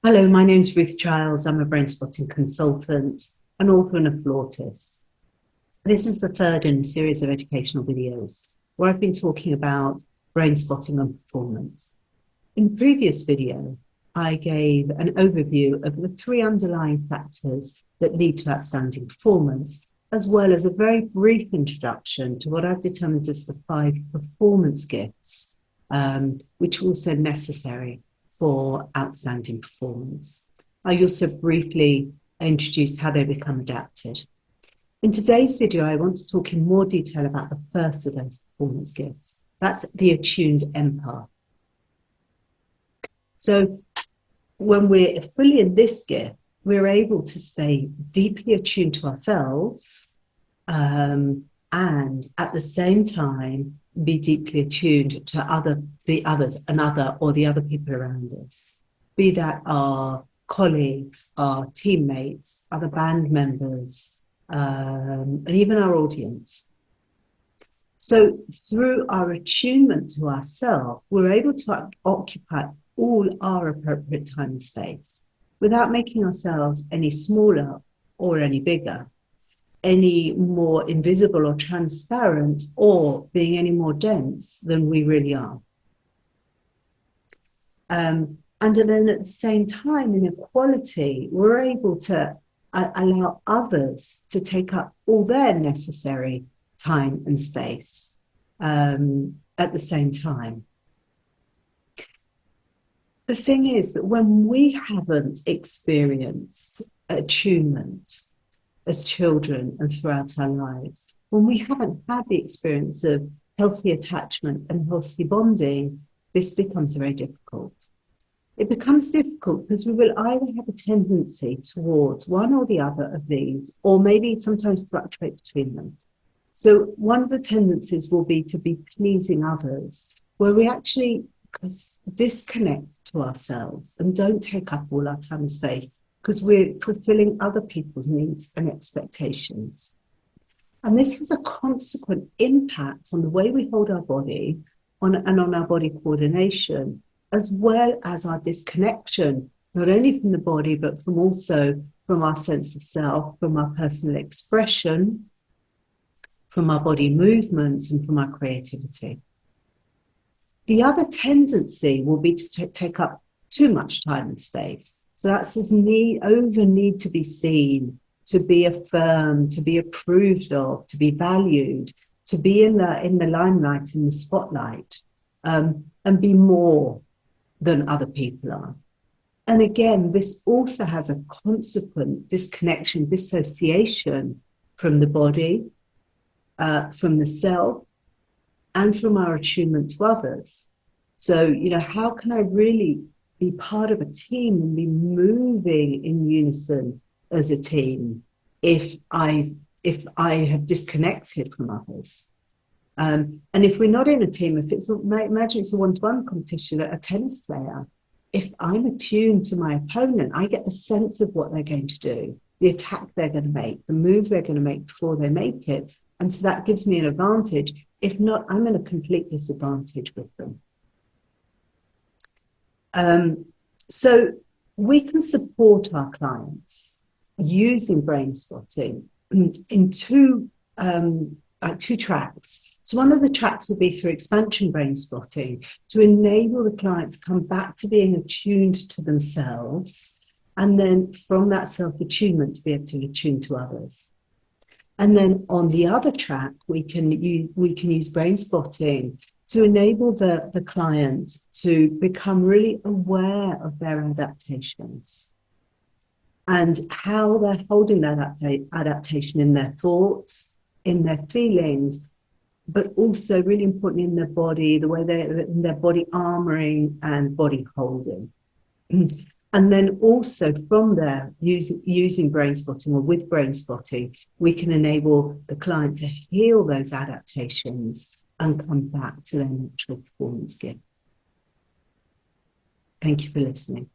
Hello, my name's Ruth Giles. I'm a brain spotting consultant, an author and a flautist. This is the third in a series of educational videos where I've been talking about brain spotting and performance. In the previous video, I gave an overview of the three underlying factors that lead to outstanding performance, as well as a very brief introduction to what I've determined as the 5 performance gifts, which are also necessary for outstanding performance. I also briefly introduced how they become adapted. In today's video, I want to talk in more detail about the first of those performance gifts. That's the attuned empath. So when we're fully in this gift, we're able to stay deeply attuned to ourselves and at the same time be deeply attuned to the other people around us, be that our colleagues, our teammates, other band members, and even our audience. So through our attunement to ourselves, we're able to occupy all our appropriate time and space without making ourselves any smaller or any bigger, any more invisible or transparent, or being any more dense than we really are. And then at the same time, in equality, we're able to allow others to take up all their necessary time and space at the same time. The thing is that when we haven't experienced attunement as children and throughout our lives, when we haven't had the experience of healthy attachment and healthy bonding, this becomes very difficult. It becomes difficult because we will either have a tendency towards one or the other of these, or maybe sometimes fluctuate between them. So one of the tendencies will be to be pleasing others, where we actually disconnect to ourselves and don't take up all our time and space because we're fulfilling other people's needs and expectations. And this has a consequent impact on the way we hold our body and on our body coordination, as well as our disconnection, not only from the body, but also from our sense of self, from our personal expression, from our body movements, and from our creativity. The other tendency will be to take up too much time and space. So that's this need to be seen, to be affirmed, to be approved of, to be valued, to be in the limelight, in the spotlight, and be more than other people are. And again, this also has a consequent disconnection, dissociation from the body, from the self, and from our attunement to others. So, how can I really be part of a team and be moving in unison as a team if I have disconnected from others? And if we're not in a team, imagine it's a one-to-one competition at a tennis player. If I'm attuned to my opponent, I get the sense of what they're going to do, the attack they're going to make, the move they're going to make before they make it. And so that gives me an advantage. If not, I'm in a complete disadvantage with them. So we can support our clients using brain spotting in two tracks. So one of the tracks will be through expansion brain spotting to enable the client to come back to being attuned to themselves, and then from that self-attunement to be able to attune to others. And then on the other track, we can use brain spotting to enable the client to become really aware of their adaptations and how they're holding that adaptation in their thoughts, in their feelings, but also really importantly in their body, the way in their body armoring and body holding. And then also from there, using brain spotting or with brain spotting, we can enable the client to heal those adaptations and come back to their natural performance gift. Thank you for listening.